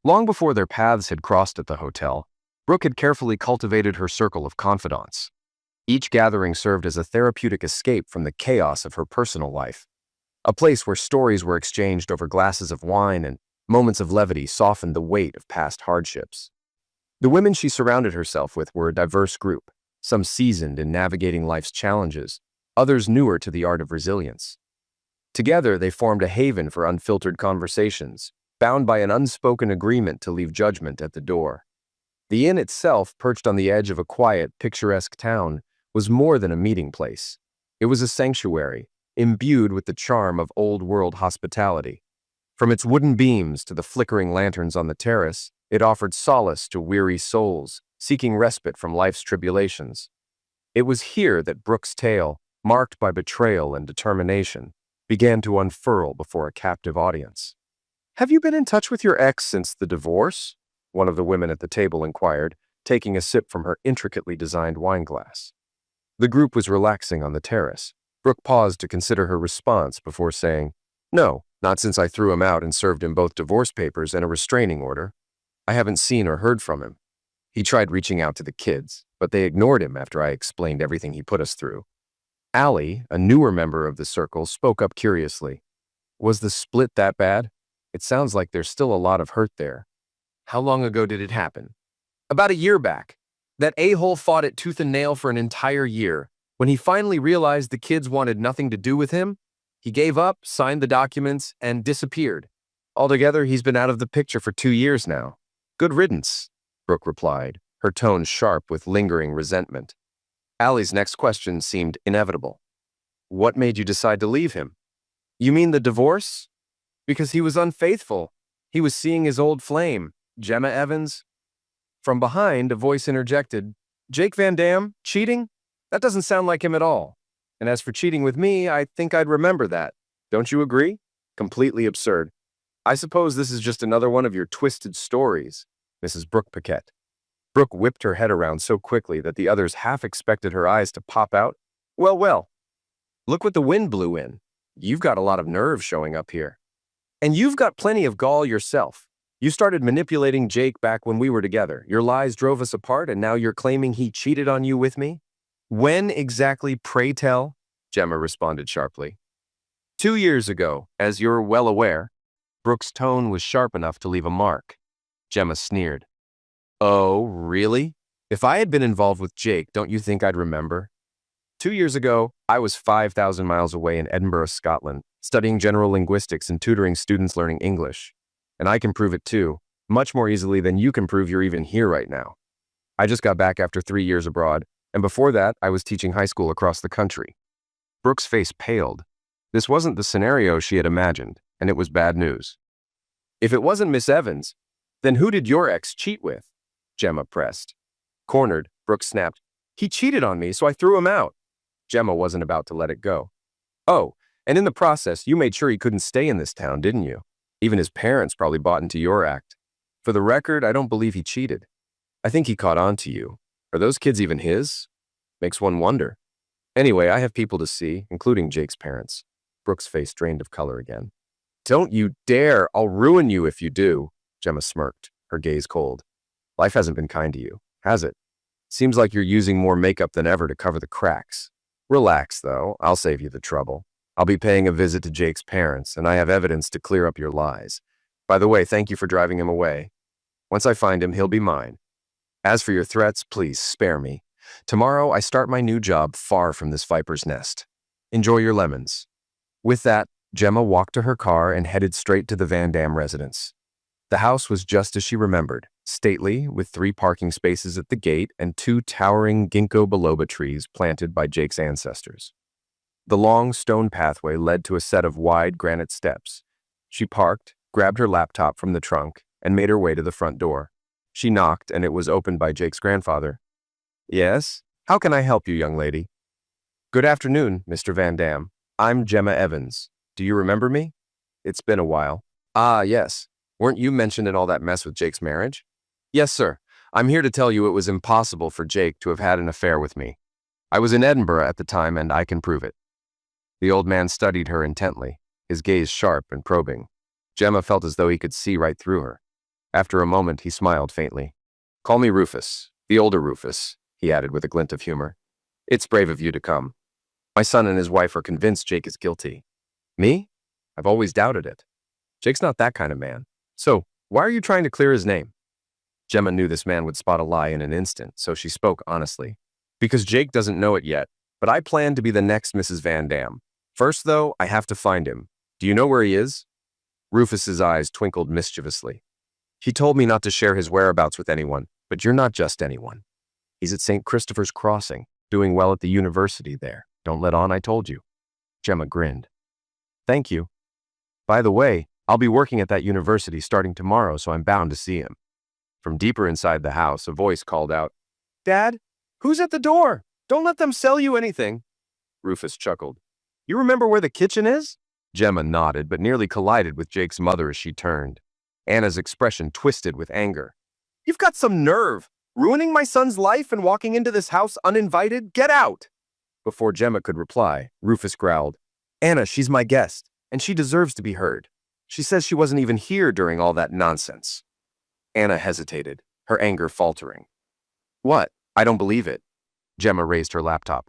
Long before their paths had crossed at the hotel, Brooke had carefully cultivated her circle of confidants. Each gathering served as a therapeutic escape from the chaos of her personal life, a place where stories were exchanged over glasses of wine and moments of levity softened the weight of past hardships. The women she surrounded herself with were a diverse group, some seasoned in navigating life's challenges, others newer to the art of resilience. Together, they formed a haven for unfiltered conversations, bound by an unspoken agreement to leave judgment at the door. The inn itself, perched on the edge of a quiet, picturesque town, was more than a meeting place. It was a sanctuary, imbued with the charm of old-world hospitality. From its wooden beams to the flickering lanterns on the terrace, it offered solace to weary souls seeking respite from life's tribulations. It was here that Brooke's tale, marked by betrayal and determination, began to unfurl before a captive audience. "Have you been in touch with your ex since the divorce?" one of the women at the table inquired, taking a sip from her intricately designed wineglass. The group was relaxing on the terrace. Brooke paused to consider her response before saying, "No, not since I threw him out and served him both divorce papers and a restraining order. I haven't seen or heard from him. He tried reaching out to the kids, but they ignored him after I explained everything he put us through." Allie, a newer member of the circle, spoke up curiously. "Was the split that bad? It sounds like there's still a lot of hurt there." "How long ago did it happen?" "About a year back. That a-hole fought it tooth and nail for an entire year. When he finally realized the kids wanted nothing to do with him, he gave up, signed the documents, and disappeared. Altogether, he's been out of the picture for 2 years now." "Good riddance," Brooke replied, her tone sharp with lingering resentment. Allie's next question seemed inevitable. "What made you decide to leave him?" "You mean the divorce?" "Because he was unfaithful. He was seeing his old flame, Gemma Evans." From behind, a voice interjected, "Jake Van Dam, cheating? That doesn't sound like him at all. And as for cheating with me, I think I'd remember that. Don't you agree?" "Completely absurd. I suppose this is just another one of your twisted stories, Mrs. Brooke Paquette." Brooke whipped her head around so quickly that the others half expected her eyes to pop out. Well, well. Look what the wind blew in. You've got a lot of nerve showing up here. And you've got plenty of gall yourself. You started manipulating Jake back when we were together. Your lies drove us apart, and now you're claiming he cheated on you with me? When exactly, pray tell? Gemma responded sharply. 2 years ago, as you're well aware. Brooke's tone was sharp enough to leave a mark. Gemma sneered. Oh, really? If I had been involved with Jake, don't you think I'd remember? 2 years ago, I was 5,000 miles away in Edinburgh, Scotland, studying general linguistics and tutoring students learning English. And I can prove it too, much more easily than you can prove you're even here right now. I just got back after 3 years abroad, and before that, I was teaching high school across the country. Brooke's face paled. This wasn't the scenario she had imagined, and it was bad news. If it wasn't Miss Evans, then who did your ex cheat with? Gemma pressed. Cornered, Brooke snapped. He cheated on me, so I threw him out. Gemma wasn't about to let it go. Oh, and in the process, you made sure he couldn't stay in this town, didn't you? Even his parents probably bought into your act. For the record, I don't believe he cheated. I think he caught on to you. Are those kids even his? Makes one wonder. Anyway, I have people to see, including Jake's parents. Brooke's face drained of color again. Don't you dare! I'll ruin you if you do, Gemma smirked, her gaze cold. Life hasn't been kind to you, has it? Seems like you're using more makeup than ever to cover the cracks. Relax, though. I'll save you the trouble. I'll be paying a visit to Jake's parents, and I have evidence to clear up your lies. By the way, thank you for driving him away. Once I find him, he'll be mine. As for your threats, please spare me. Tomorrow, I start my new job far from this viper's nest. Enjoy your lemons. With that, Gemma walked to her car and headed straight to the Van Dam residence. The house was just as she remembered, stately, with 3 parking spaces at the gate and 2 towering ginkgo biloba trees planted by Jake's ancestors. The long stone pathway led to a set of wide granite steps. She parked, grabbed her laptop from the trunk, and made her way to the front door. She knocked, and it was opened by Jake's grandfather. Yes? How can I help you, young lady? Good afternoon, Mr. Van Dam. I'm Gemma Evans. Do you remember me? It's been a while. Ah, yes. Weren't you mentioned in all that mess with Jake's marriage? Yes, sir. I'm here to tell you it was impossible for Jake to have had an affair with me. I was in Edinburgh at the time, and I can prove it. The old man studied her intently, his gaze sharp and probing. Gemma felt as though he could see right through her. After a moment, he smiled faintly. Call me Rufus, the older Rufus, he added with a glint of humor. It's brave of you to come. My son and his wife are convinced Jake is guilty. Me? I've always doubted it. Jake's not that kind of man. So, why are you trying to clear his name? Gemma knew this man would spot a lie in an instant, so she spoke honestly. Because Jake doesn't know it yet, but I plan to be the next Mrs. Van Dam. First, though, I have to find him. Do you know where he is? Rufus's eyes twinkled mischievously. He told me not to share his whereabouts with anyone, but you're not just anyone. He's at St. Christopher's Crossing, doing well at the university there. Don't let on I told you. Gemma grinned. Thank you. By the way, I'll be working at that university starting tomorrow, so I'm bound to see him. From deeper inside the house, a voice called out, Dad, who's at the door? Don't let them sell you anything. Rufus chuckled. You remember where the kitchen is? Gemma nodded, but nearly collided with Jake's mother as she turned. Anna's expression twisted with anger. You've got some nerve! Ruining my son's life and walking into this house uninvited? Get out! Before Gemma could reply, Rufus growled, Anna, she's my guest, and she deserves to be heard. She says she wasn't even here during all that nonsense. Anna hesitated, her anger faltering. What? I don't believe it. Gemma raised her laptop.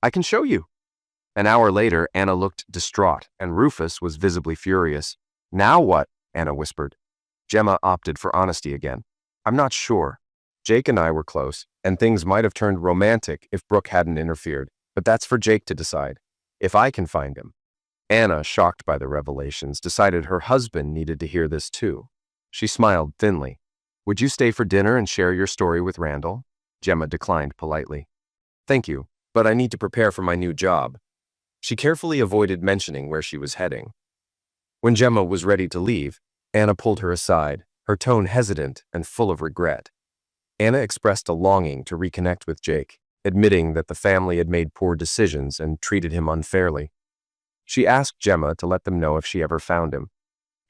I can show you. An hour later, Anna looked distraught, and Rufus was visibly furious. Now what? Anna whispered. Gemma opted for honesty again. I'm not sure. Jake and I were close, and things might have turned romantic if Brooke hadn't interfered, but that's for Jake to decide. If I can find him. Anna, shocked by the revelations, decided her husband needed to hear this too. She smiled thinly. Would you stay for dinner and share your story with Randall? Gemma declined politely. Thank you, but I need to prepare for my new job. She carefully avoided mentioning where she was heading. When Gemma was ready to leave, Anna pulled her aside, her tone hesitant and full of regret. Anna expressed a longing to reconnect with Jake, admitting that the family had made poor decisions and treated him unfairly. She asked Gemma to let them know if she ever found him.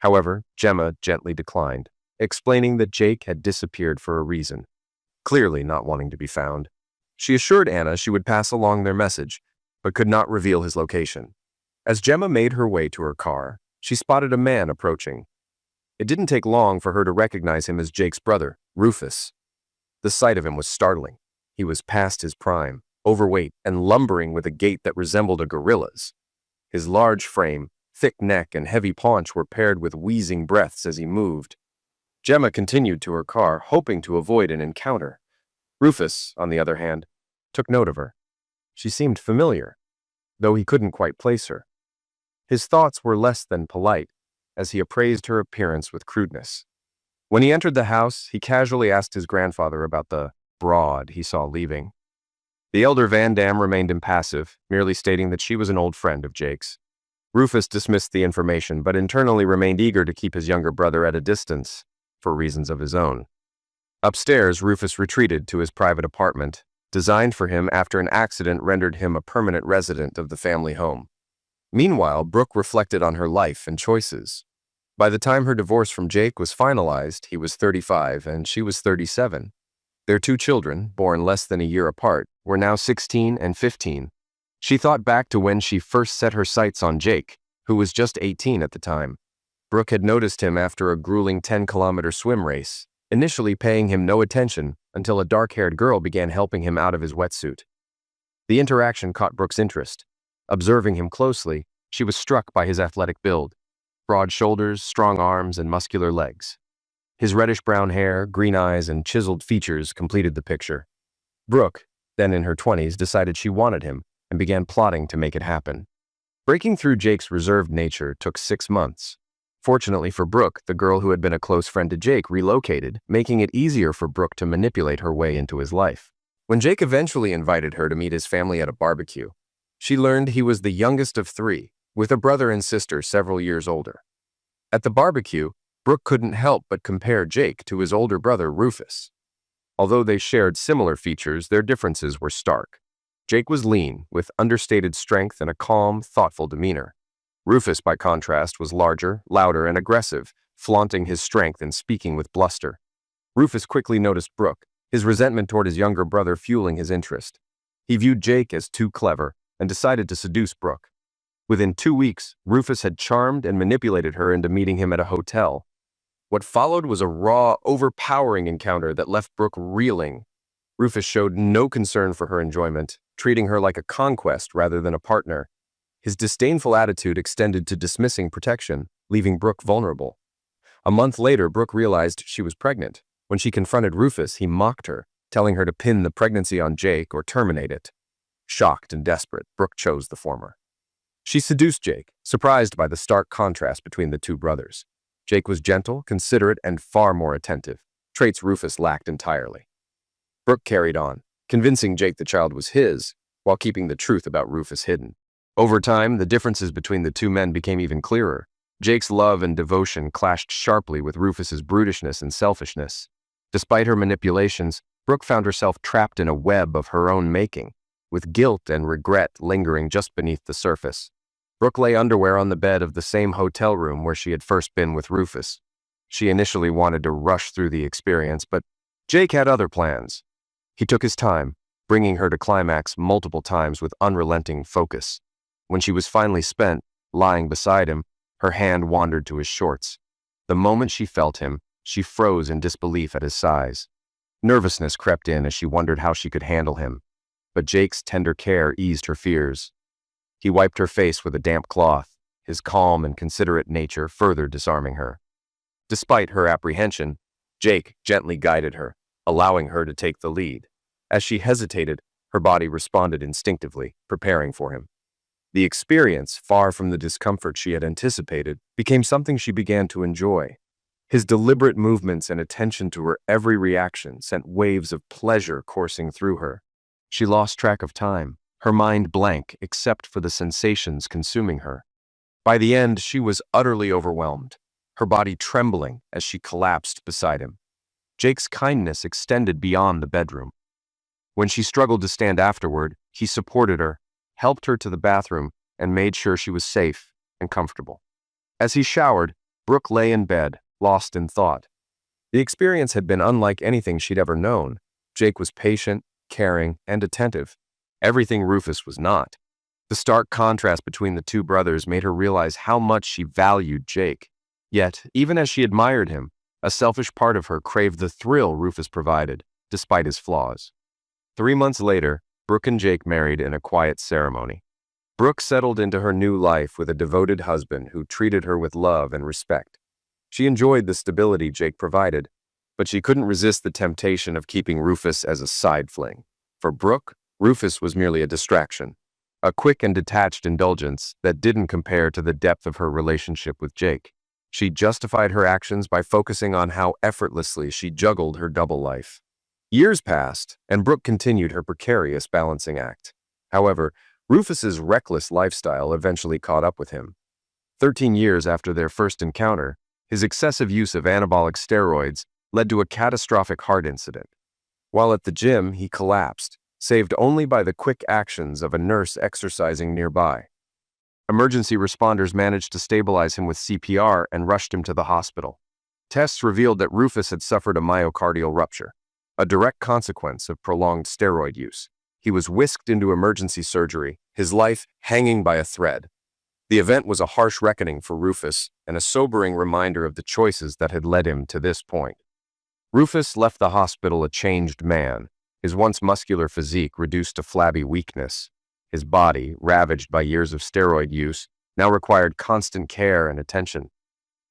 However, Gemma gently declined, explaining that Jake had disappeared for a reason, clearly not wanting to be found. She assured Anna she would pass along their message, but could not reveal his location. As Gemma made her way to her car, she spotted a man approaching. It didn't take long for her to recognize him as Jake's brother, Rufus. The sight of him was startling. He was past his prime, overweight, and lumbering with a gait that resembled a gorilla's. His large frame, thick neck, and heavy paunch were paired with wheezing breaths as he moved. Gemma continued to her car, hoping to avoid an encounter. Rufus, on the other hand, took note of her. She seemed familiar, though he couldn't quite place her. His thoughts were less than polite, as he appraised her appearance with crudeness. When he entered the house, he casually asked his grandfather about the broad he saw leaving. The elder Van Dam remained impassive, merely stating that she was an old friend of Jake's. Rufus dismissed the information, but internally remained eager to keep his younger brother at a distance, for reasons of his own. Upstairs, Rufus retreated to his private apartment, designed for him after an accident rendered him a permanent resident of the family home. Meanwhile, Brooke reflected on her life and choices. By the time her divorce from Jake was finalized, he was 35 and she was 37. Their two children, born less than a year apart, were now 16 and 15. She thought back to when she first set her sights on Jake, who was just 18 at the time. Brooke had noticed him after a grueling 10-kilometer swim race, initially paying him no attention until a dark-haired girl began helping him out of his wetsuit. The interaction caught Brooke's interest. Observing him closely, she was struck by his athletic build. Broad shoulders, strong arms, and muscular legs. His reddish-brown hair, green eyes, and chiseled features completed the picture. Brooke, then in her 20s, decided she wanted him and began plotting to make it happen. Breaking through Jake's reserved nature took 6 months. Fortunately for Brooke, the girl who had been a close friend to Jake relocated, making it easier for Brooke to manipulate her way into his life. When Jake eventually invited her to meet his family at a barbecue, she learned he was the youngest of 3, with a brother and sister several years older. At the barbecue, Brooke couldn't help but compare Jake to his older brother, Rufus. Although they shared similar features, their differences were stark. Jake was lean, with understated strength and a calm, thoughtful demeanor. Rufus, by contrast, was larger, louder, and aggressive, flaunting his strength and speaking with bluster. Rufus quickly noticed Brooke, his resentment toward his younger brother fueling his interest. He viewed Jake as too clever and decided to seduce Brooke. Within 2 weeks, Rufus had charmed and manipulated her into meeting him at a hotel. What followed was a raw, overpowering encounter that left Brooke reeling. Rufus showed no concern for her enjoyment, treating her like a conquest rather than a partner. His disdainful attitude extended to dismissing protection, leaving Brooke vulnerable. A month later, Brooke realized she was pregnant. When she confronted Rufus, he mocked her, telling her to pin the pregnancy on Jake or terminate it. Shocked and desperate, Brooke chose the former. She seduced Jake, surprised by the stark contrast between the two brothers. Jake was gentle, considerate, and far more attentive, traits Rufus lacked entirely. Brooke carried on, convincing Jake the child was his, while keeping the truth about Rufus hidden. Over time, the differences between the two men became even clearer. Jake's love and devotion clashed sharply with Rufus's brutishness and selfishness. Despite her manipulations, Brooke found herself trapped in a web of her own making, with guilt and regret lingering just beneath the surface. Brooke lay underwear on the bed of the same hotel room where she had first been with Rufus. She initially wanted to rush through the experience, but Jake had other plans. He took his time, bringing her to climax multiple times with unrelenting focus. When she was finally spent, lying beside him, her hand wandered to his shorts. The moment she felt him, she froze in disbelief at his size. Nervousness crept in as she wondered how she could handle him, but Jake's tender care eased her fears. He wiped her face with a damp cloth, his calm and considerate nature further disarming her. Despite her apprehension, Jake gently guided her, allowing her to take the lead. As she hesitated, her body responded instinctively, preparing for him. The experience, far from the discomfort she had anticipated, became something she began to enjoy. His deliberate movements and attention to her every reaction sent waves of pleasure coursing through her. She lost track of time, her mind blank except for the sensations consuming her. By the end, she was utterly overwhelmed, her body trembling as she collapsed beside him. Jake's kindness extended beyond the bedroom. When she struggled to stand afterward, he supported her, helped her to the bathroom, and made sure she was safe and comfortable. As he showered, Brooke lay in bed, lost in thought. The experience had been unlike anything she'd ever known. Jake was patient, caring, and attentive. Everything Rufus was not. The stark contrast between the two brothers made her realize how much she valued Jake. Yet, even as she admired him, a selfish part of her craved the thrill Rufus provided, despite his flaws. 3 months later, Brooke and Jake married in a quiet ceremony. Brooke settled into her new life with a devoted husband who treated her with love and respect. She enjoyed the stability Jake provided, but she couldn't resist the temptation of keeping Rufus as a side fling. For Brooke, Rufus was merely a distraction, a quick and detached indulgence that didn't compare to the depth of her relationship with Jake. She justified her actions by focusing on how effortlessly she juggled her double life. Years passed, and Brooke continued her precarious balancing act. However, Rufus's reckless lifestyle eventually caught up with him. 13 years after their first encounter, his excessive use of anabolic steroids led to a catastrophic heart incident. While at the gym, he collapsed, saved only by the quick actions of a nurse exercising nearby. Emergency responders managed to stabilize him with CPR and rushed him to the hospital. Tests revealed that Rufus had suffered a myocardial rupture, a direct consequence of prolonged steroid use. He was whisked into emergency surgery, his life hanging by a thread. The event was a harsh reckoning for Rufus and a sobering reminder of the choices that had led him to this point. Rufus left the hospital a changed man, his once muscular physique reduced to flabby weakness. His body, ravaged by years of steroid use, now required constant care and attention.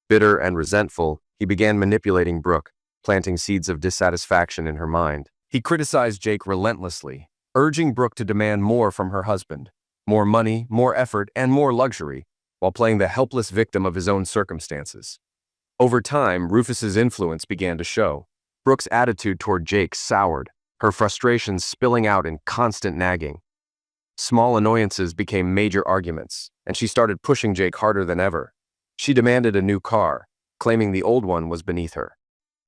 Bitter and resentful, he began manipulating Brooke, planting seeds of dissatisfaction in her mind. He criticized Jake relentlessly, urging Brooke to demand more from her husband, more money, more effort, and more luxury, while playing the helpless victim of his own circumstances. Over time, Rufus's influence began to show. Brooke's attitude toward Jake soured, her frustrations spilling out in constant nagging. Small annoyances became major arguments, and she started pushing Jake harder than ever. She demanded a new car, claiming the old one was beneath her.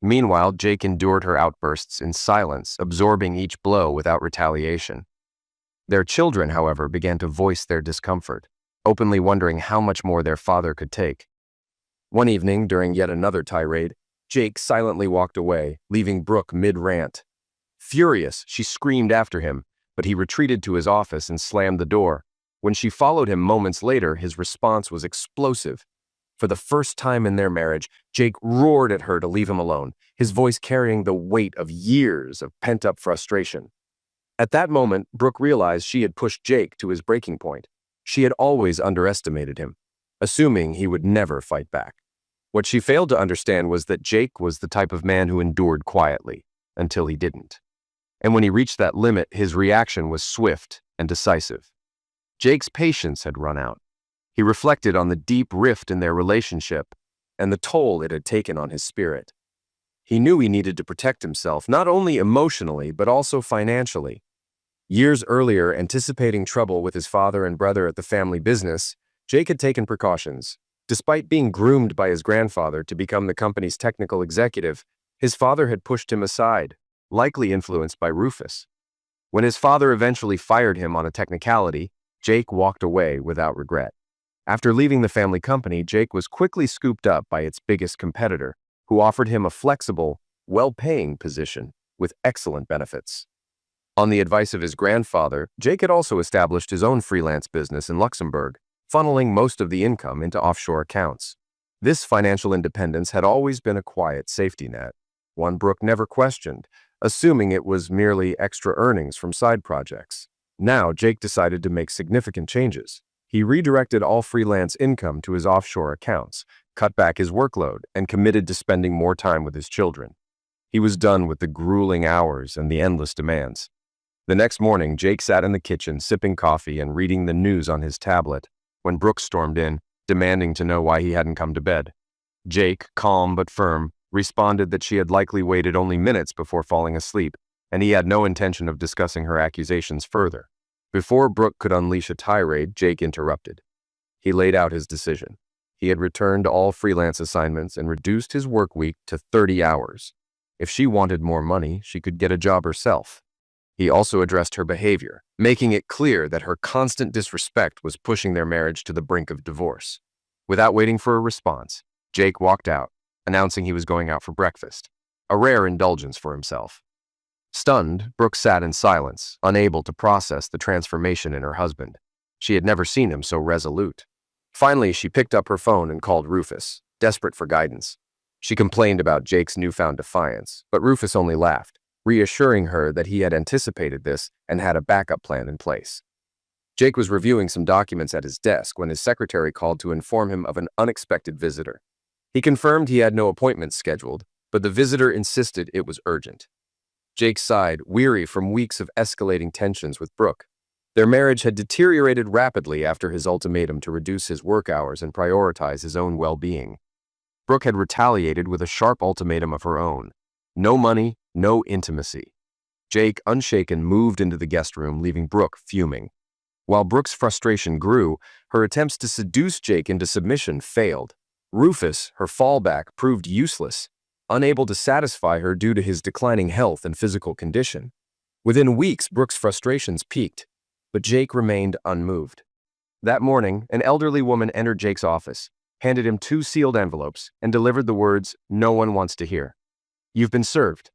Meanwhile, Jake endured her outbursts in silence, absorbing each blow without retaliation. Their children, however, began to voice their discomfort, openly wondering how much more their father could take. One evening, during yet another tirade, Jake silently walked away, leaving Brooke mid-rant. Furious, she screamed after him, but he retreated to his office and slammed the door. When she followed him moments later, his response was explosive. For the first time in their marriage, Jake roared at her to leave him alone, his voice carrying the weight of years of pent-up frustration. At that moment, Brooke realized she had pushed Jake to his breaking point. She had always underestimated him, assuming he would never fight back. What she failed to understand was that Jake was the type of man who endured quietly until he didn't. And when he reached that limit, his reaction was swift and decisive. Jake's patience had run out. He reflected on the deep rift in their relationship and the toll it had taken on his spirit. He knew he needed to protect himself, not only emotionally, but also financially. Years earlier, anticipating trouble with his father and brother at the family business, Jake had taken precautions. Despite being groomed by his grandfather to become the company's technical executive, his father had pushed him aside, likely influenced by Rufus. When his father eventually fired him on a technicality, Jake walked away without regret. After leaving the family company, Jake was quickly scooped up by its biggest competitor, who offered him a flexible, well-paying position with excellent benefits. On the advice of his grandfather, Jake had also established his own freelance business in Luxembourg, funneling most of the income into offshore accounts. This financial independence had always been a quiet safety net, one Brooke never questioned, assuming it was merely extra earnings from side projects. Now, Jake decided to make significant changes. He redirected all freelance income to his offshore accounts, cut back his workload, and committed to spending more time with his children. He was done with the grueling hours and the endless demands. The next morning, Jake sat in the kitchen sipping coffee and reading the news on his tablet when Brooke stormed in, demanding to know why he hadn't come to bed. Jake, calm but firm, responded that she had likely waited only minutes before falling asleep, and he had no intention of discussing her accusations further. Before Brooke could unleash a tirade, Jake interrupted. He laid out his decision. He had returned all freelance assignments and reduced his work week to 30 hours. If she wanted more money, she could get a job herself. He also addressed her behavior, making it clear that her constant disrespect was pushing their marriage to the brink of divorce. Without waiting for a response, Jake walked out, announcing he was going out for breakfast, a rare indulgence for himself. Stunned, Brooke sat in silence, unable to process the transformation in her husband. She had never seen him so resolute. Finally, she picked up her phone and called Rufus, desperate for guidance. She complained about Jake's newfound defiance, but Rufus only laughed, reassuring her that he had anticipated this and had a backup plan in place. Jake was reviewing some documents at his desk when his secretary called to inform him of an unexpected visitor. He confirmed he had no appointments scheduled, but the visitor insisted it was urgent. Jake sighed, weary from weeks of escalating tensions with Brooke. Their marriage had deteriorated rapidly after his ultimatum to reduce his work hours and prioritize his own well-being. Brooke had retaliated with a sharp ultimatum of her own. No money, no intimacy. Jake, unshaken, moved into the guest room, leaving Brooke fuming. While Brooke's frustration grew, her attempts to seduce Jake into submission failed. Rufus, her fallback, proved useless, unable to satisfy her due to his declining health and physical condition. Within weeks, Brooke's frustrations peaked, but Jake remained unmoved. That morning, an elderly woman entered Jake's office, handed him 2 sealed envelopes, and delivered the words, "No one wants to hear. You've been served."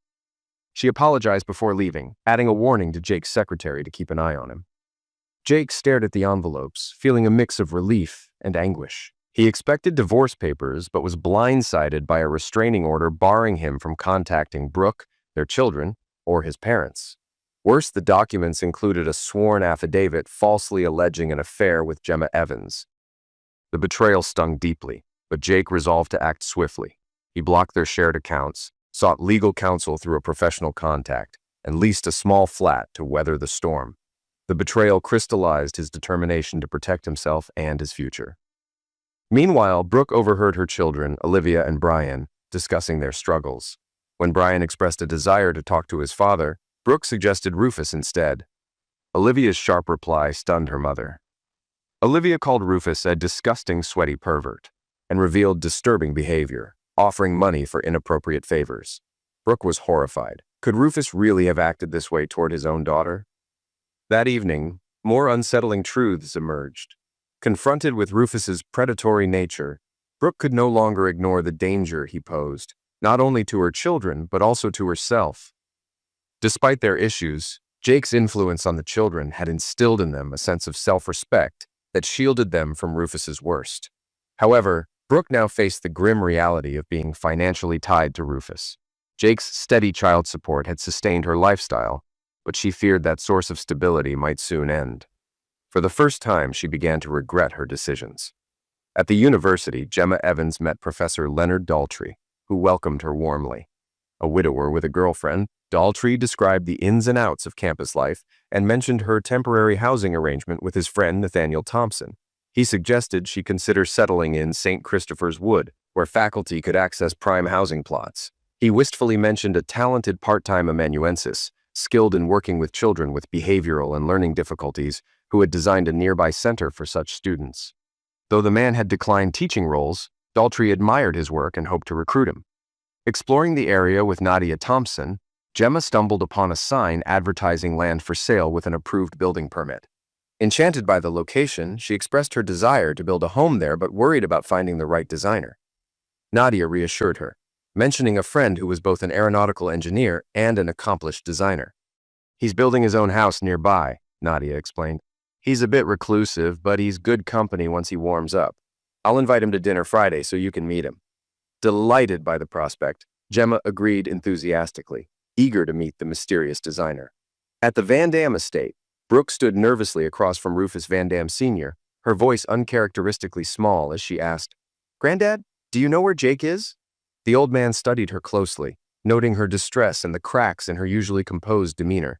She apologized before leaving, adding a warning to Jake's secretary to keep an eye on him. Jake stared at the envelopes, feeling a mix of relief and anguish. He expected divorce papers, but was blindsided by a restraining order barring him from contacting Brooke, their children, or his parents. Worse, the documents included a sworn affidavit falsely alleging an affair with Gemma Evans. The betrayal stung deeply, but Jake resolved to act swiftly. He blocked their shared accounts, sought legal counsel through a professional contact, and leased a small flat to weather the storm. The betrayal crystallized his determination to protect himself and his future. Meanwhile, Brooke overheard her children, Olivia and Brian, discussing their struggles. When Brian expressed a desire to talk to his father, Brooke suggested Rufus instead. Olivia's sharp reply stunned her mother. Olivia called Rufus a disgusting, sweaty pervert and revealed disturbing behavior, offering money for inappropriate favors. Brooke was horrified. Could Rufus really have acted this way toward his own daughter? That evening, more unsettling truths emerged. Confronted with Rufus's predatory nature, Brooke could no longer ignore the danger he posed, not only to her children, but also to herself. Despite their issues, Jake's influence on the children had instilled in them a sense of self-respect that shielded them from Rufus's worst. However, Brooke now faced the grim reality of being financially tied to Rufus. Jake's steady child support had sustained her lifestyle, but she feared that source of stability might soon end. For the first time, she began to regret her decisions. At the university, Gemma Evans met Professor Leonard Daltrey, who welcomed her warmly. A widower with a girlfriend, Daltrey described the ins and outs of campus life and mentioned her temporary housing arrangement with his friend Nathaniel Thompson. He suggested she consider settling in St. Christopher's Wood, where faculty could access prime housing plots. He wistfully mentioned a talented part-time amanuensis, skilled in working with children with behavioral and learning difficulties, who had designed a nearby center for such students. Though the man had declined teaching roles, Daltrey admired his work and hoped to recruit him. Exploring the area with Nadia Thompson, Gemma stumbled upon a sign advertising land for sale with an approved building permit. Enchanted by the location, she expressed her desire to build a home there but worried about finding the right designer. Nadia reassured her, mentioning a friend who was both an aeronautical engineer and an accomplished designer. "He's building his own house nearby," Nadia explained. "He's a bit reclusive, but he's good company once he warms up. I'll invite him to dinner Friday so you can meet him." Delighted by the prospect, Gemma agreed enthusiastically, eager to meet the mysterious designer. At the Van Dam estate, Brooke stood nervously across from Rufus Van Dam Sr., her voice uncharacteristically small as she asked, "Granddad, do you know where Jake is?" The old man studied her closely, noting her distress and the cracks in her usually composed demeanor.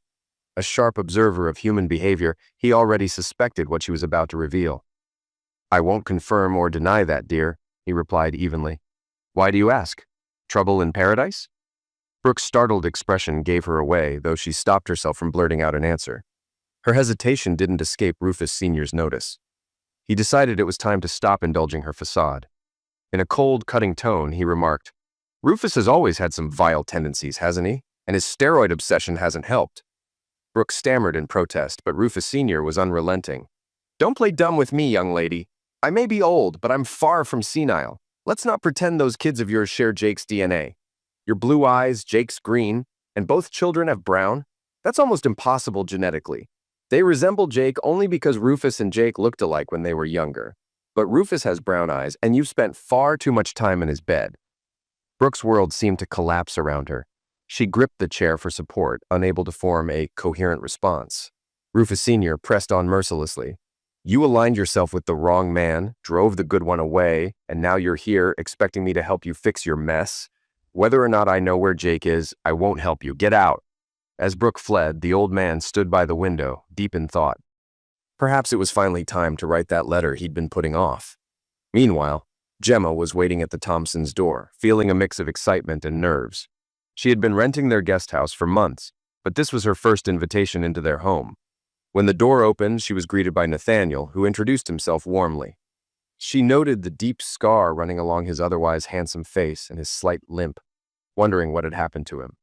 A sharp observer of human behavior, he already suspected what she was about to reveal. "I won't confirm or deny that, dear," he replied evenly. "Why do you ask? Trouble in paradise?" Brooke's startled expression gave her away, though she stopped herself from blurting out an answer. Her hesitation didn't escape Rufus Sr.'s notice. He decided it was time to stop indulging her facade. In a cold, cutting tone, he remarked, "Rufus has always had some vile tendencies, hasn't he? And his steroid obsession hasn't helped." Brooke stammered in protest, but Rufus Sr. was unrelenting. "Don't play dumb with me, young lady. I may be old, but I'm far from senile. Let's not pretend those kids of yours share Jake's DNA. Your blue eyes, Jake's green, and both children have brown. That's almost impossible genetically. They resemble Jake only because Rufus and Jake looked alike when they were younger. But Rufus has brown eyes, and you've spent far too much time in his bed." Brooke's world seemed to collapse around her. She gripped the chair for support, unable to form a coherent response. Rufus Sr. pressed on mercilessly. "You aligned yourself with the wrong man, drove the good one away, and now you're here expecting me to help you fix your mess? Whether or not I know where Jake is, I won't help you. Get out." As Brooke fled, the old man stood by the window, deep in thought. Perhaps it was finally time to write that letter he'd been putting off. Meanwhile, Gemma was waiting at the Thompsons' door, feeling a mix of excitement and nerves. She had been renting their guest house for months, but this was her first invitation into their home. When the door opened, she was greeted by Nathaniel, who introduced himself warmly. She noted the deep scar running along his otherwise handsome face and his slight limp, wondering what had happened to him.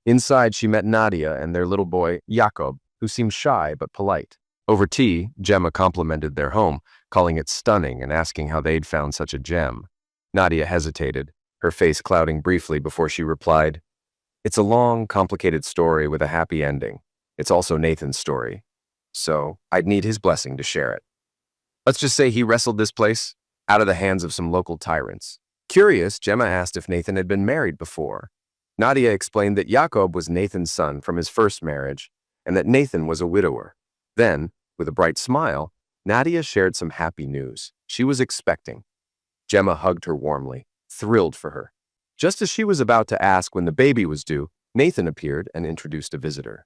Inside, she met Nadia and their little boy, Jakob, who seemed shy but polite. Over tea, Gemma complimented their home, calling it stunning and asking how they'd found such a gem. Nadia hesitated, her face clouding briefly before she replied, "It's a long, complicated story with a happy ending. It's also Nathan's story, so I'd need his blessing to share it. Let's just say he wrestled this place out of the hands of some local tyrants." Curious, Gemma asked if Nathan had been married before. Nadia explained that Jakob was Nathan's son from his first marriage, and that Nathan was a widower. Then, with a bright smile, Nadia shared some happy news. She was expecting. Gemma hugged her warmly, thrilled for her. Just as she was about to ask when the baby was due, Nathan appeared and introduced a visitor.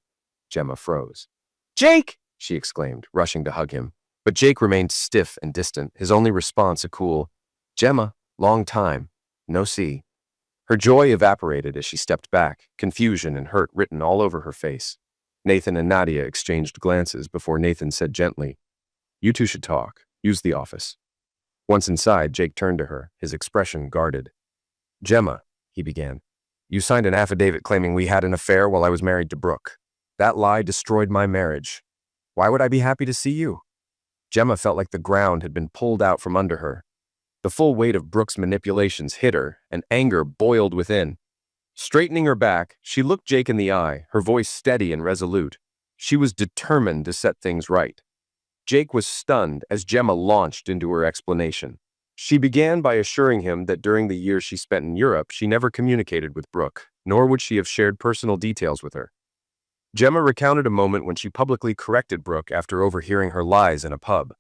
Gemma froze. "Jake!" she exclaimed, rushing to hug him. But Jake remained stiff and distant, his only response a cool, "Gemma, long time. No see." Her joy evaporated as she stepped back, confusion and hurt written all over her face. Nathan and Nadia exchanged glances before Nathan said gently, "You two should talk. Use the office." Once inside, Jake turned to her, his expression guarded. "Gemma," he began, "you signed an affidavit claiming we had an affair while I was married to Brooke. That lie destroyed my marriage. Why would I be happy to see you?" Gemma felt like the ground had been pulled out from under her. The full weight of Brooke's manipulations hit her, and anger boiled within. Straightening her back, she looked Jake in the eye, her voice steady and resolute. She was determined to set things right. Jake was stunned as Gemma launched into her explanation. She began by assuring him that during the years she spent in Europe, she never communicated with Brooke, nor would she have shared personal details with her. Gemma recounted a moment when she publicly corrected Brooke after overhearing her lies in a pub.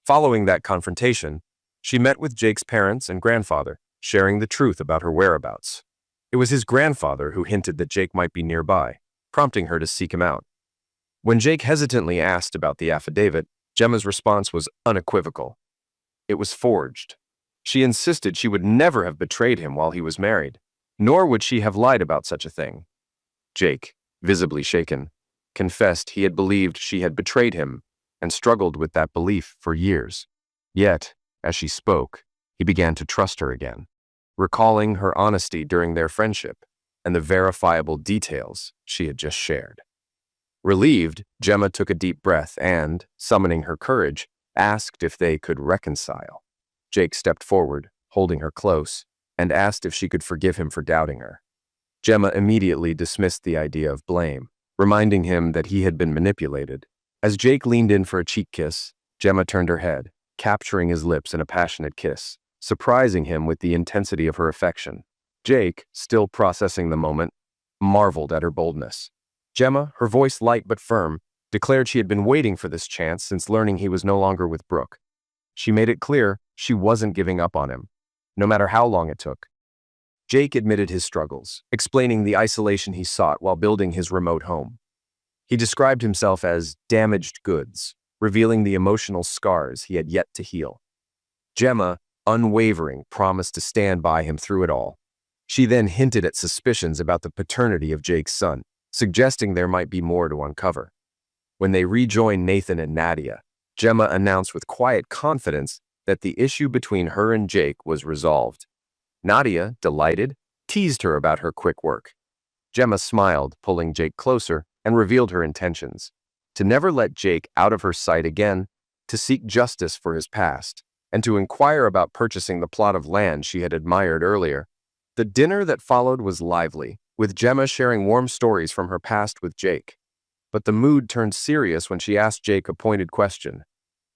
Following that confrontation, she met with Jake's parents and grandfather, sharing the truth about her whereabouts. It was his grandfather who hinted that Jake might be nearby, prompting her to seek him out. When Jake hesitantly asked about the affidavit, Gemma's response was unequivocal. It was forged. She insisted she would never have betrayed him while he was married, nor would she have lied about such a thing. Jake, visibly shaken, confessed he had believed she had betrayed him and struggled with that belief for years. Yet, as she spoke, he began to trust her again, recalling her honesty during their friendship and the verifiable details she had just shared. Relieved, Gemma took a deep breath and, summoning her courage, asked if they could reconcile. Jake stepped forward, holding her close, and asked if she could forgive him for doubting her. Gemma immediately dismissed the idea of blame, reminding him that he had been manipulated. As Jake leaned in for a cheek kiss, Gemma turned her head, capturing his lips in a passionate kiss, surprising him with the intensity of her affection. Jake, still processing the moment, marveled at her boldness. Gemma, her voice light but firm, declared she had been waiting for this chance since learning he was no longer with Brooke. She made it clear she wasn't giving up on him, no matter how long it took. Jake admitted his struggles, explaining the isolation he sought while building his remote home. He described himself as damaged goods, revealing the emotional scars he had yet to heal. Gemma, unwavering, promised to stand by him through it all. She then hinted at suspicions about the paternity of Jake's son, suggesting there might be more to uncover. When they rejoined Nathan and Nadia, Gemma announced with quiet confidence that the issue between her and Jake was resolved. Nadia, delighted, teased her about her quick work. Gemma smiled, pulling Jake closer, and revealed her intentions: to never let Jake out of her sight again, to seek justice for his past, and to inquire about purchasing the plot of land she had admired earlier. The dinner that followed was lively, with Gemma sharing warm stories from her past with Jake. But the mood turned serious when she asked Jake a pointed question.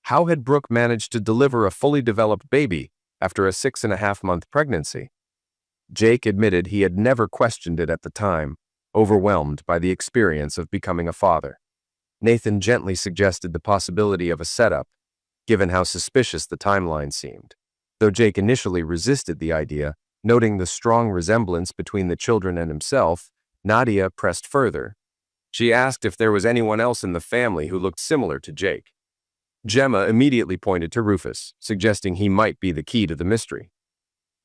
How had Brooke managed to deliver a fully developed baby after a 6.5-month pregnancy? Jake admitted he had never questioned it at the time, overwhelmed by the experience of becoming a father. Nathan gently suggested the possibility of a setup, given how suspicious the timeline seemed. Though Jake initially resisted the idea, noting the strong resemblance between the children and himself, Nadia pressed further. She asked if there was anyone else in the family who looked similar to Jake. Gemma immediately pointed to Rufus, suggesting he might be the key to the mystery.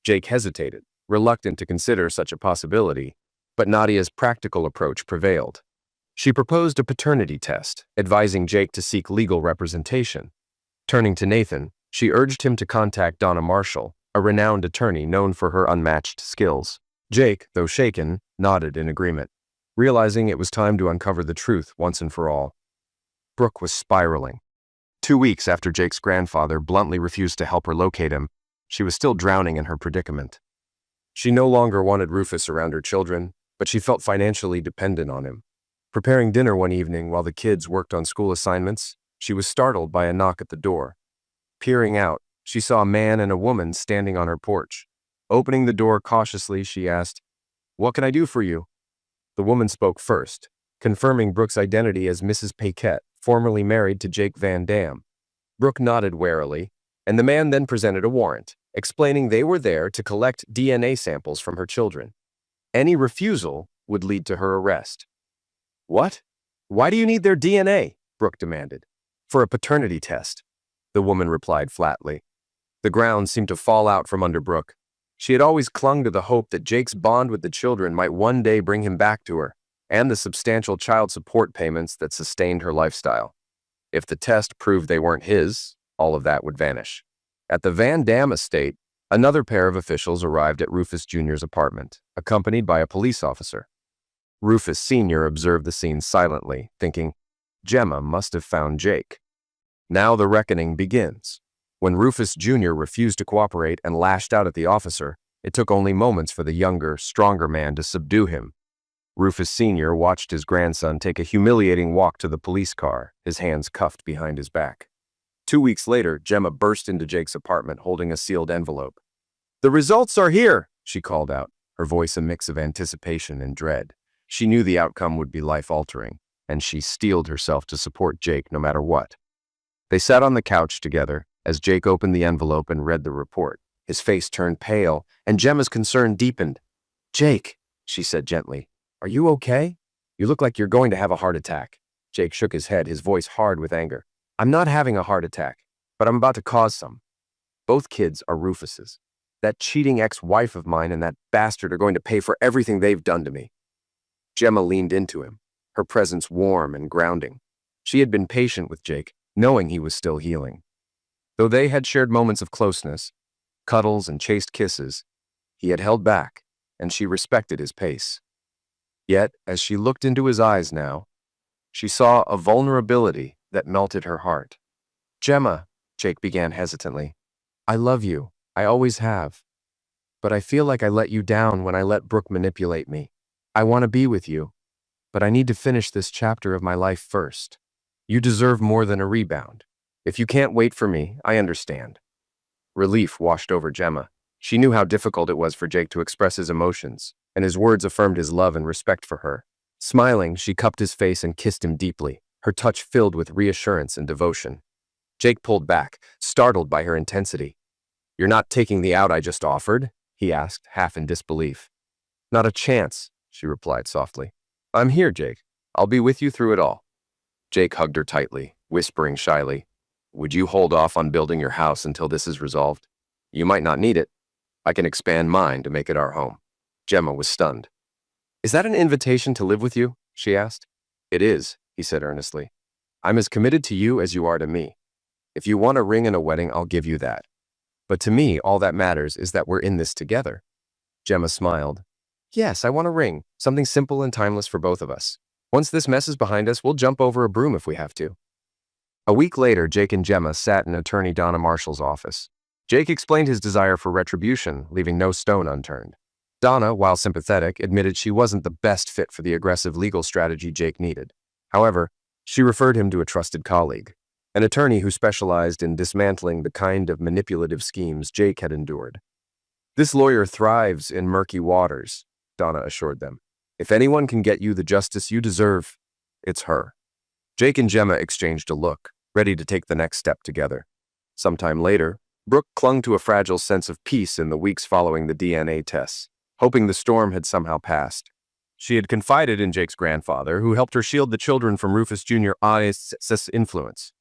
Jake hesitated, reluctant to consider such a possibility, but Nadia's practical approach prevailed. She proposed a paternity test, advising Jake to seek legal representation. Turning to Nathan, she urged him to contact Donna Marshall, a renowned attorney known for her unmatched skills. Jake, though shaken, nodded in agreement, realizing it was time to uncover the truth once and for all. Brooke was spiraling. 2 weeks after Jake's grandfather bluntly refused to help her locate him, she was still drowning in her predicament. She no longer wanted Rufus around her children, but she felt financially dependent on him. Preparing dinner one evening while the kids worked on school assignments, she was startled by a knock at the door. Peering out, she saw a man and a woman standing on her porch. Opening the door cautiously, she asked, "What can I do for you?" The woman spoke first, confirming Brooke's identity as Mrs. Paquette, formerly married to Jake Van Dam. Brooke nodded warily, and the man then presented a warrant, explaining they were there to collect DNA samples from her children. Any refusal would lead to her arrest. "What? Why do you need their DNA?" Brooke demanded. "For a paternity test," the woman replied flatly. The ground seemed to fall out from under Brooke. She had always clung to the hope that Jake's bond with the children might one day bring him back to her, and the substantial child support payments that sustained her lifestyle. If the test proved they weren't his, all of that would vanish. At the Van Dam estate, another pair of officials arrived at Rufus Jr.'s apartment, accompanied by a police officer. Rufus Sr. observed the scene silently, thinking, Gemma must have found Jake. Now the reckoning begins. When Rufus Jr. refused to cooperate and lashed out at the officer, it took only moments for the younger, stronger man to subdue him. Rufus Sr. watched his grandson take a humiliating walk to the police car, his hands cuffed behind his back. 2 weeks later, Gemma burst into Jake's apartment holding a sealed envelope. "The results are here," she called out, her voice a mix of anticipation and dread. She knew the outcome would be life-altering, and she steeled herself to support Jake no matter what. They sat on the couch together as Jake opened the envelope and read the report. His face turned pale, and Gemma's concern deepened. "Jake," she said gently, "are you okay? You look like you're going to have a heart attack." Jake shook his head, his voice hard with anger. "I'm not having a heart attack, but I'm about to cause some. Both kids are Rufus's. That cheating ex-wife of mine and that bastard are going to pay for everything they've done to me." Gemma leaned into him, her presence warm and grounding. She had been patient with Jake, knowing he was still healing. Though they had shared moments of closeness, cuddles and chaste kisses, he had held back, and she respected his pace. Yet, as she looked into his eyes now, she saw a vulnerability that melted her heart. "Gemma," Jake began hesitantly, "I love you. I always have. But I feel like I let you down when I let Brooke manipulate me. I want to be with you, but I need to finish this chapter of my life first. You deserve more than a rebound. If you can't wait for me, I understand." Relief washed over Gemma. She knew how difficult it was for Jake to express his emotions, and his words affirmed his love and respect for her. Smiling, she cupped his face and kissed him deeply, her touch filled with reassurance and devotion. Jake pulled back, startled by her intensity. "You're not taking the out I just offered?" he asked, half in disbelief. "Not a chance," she replied softly. "I'm here, Jake. I'll be with you through it all." Jake hugged her tightly, whispering shyly, "Would you hold off on building your house until this is resolved? You might not need it. I can expand mine to make it our home." Gemma was stunned. "Is that an invitation to live with you?" she asked. "It is," he said earnestly. "I'm as committed to you as you are to me. If you want a ring and a wedding, I'll give you that. But to me, all that matters is that we're in this together." Gemma smiled. "Yes, I want a ring, something simple and timeless for both of us. Once this mess is behind us, we'll jump over a broom if we have to." A week later, Jake and Gemma sat in attorney Donna Marshall's office. Jake explained his desire for retribution, leaving no stone unturned. Donna, while sympathetic, admitted she wasn't the best fit for the aggressive legal strategy Jake needed. However, she referred him to a trusted colleague, an attorney who specialized in dismantling the kind of manipulative schemes Jake had endured. "This lawyer thrives in murky waters," Donna assured them. "If anyone can get you the justice you deserve, it's her." Jake and Gemma exchanged a look, ready to take the next step together. Sometime later, Brooke clung to a fragile sense of peace in the weeks following the DNA tests, hoping the storm had somehow passed. She had confided in Jake's grandfather, who helped her shield the children from Rufus Jr.'s influence.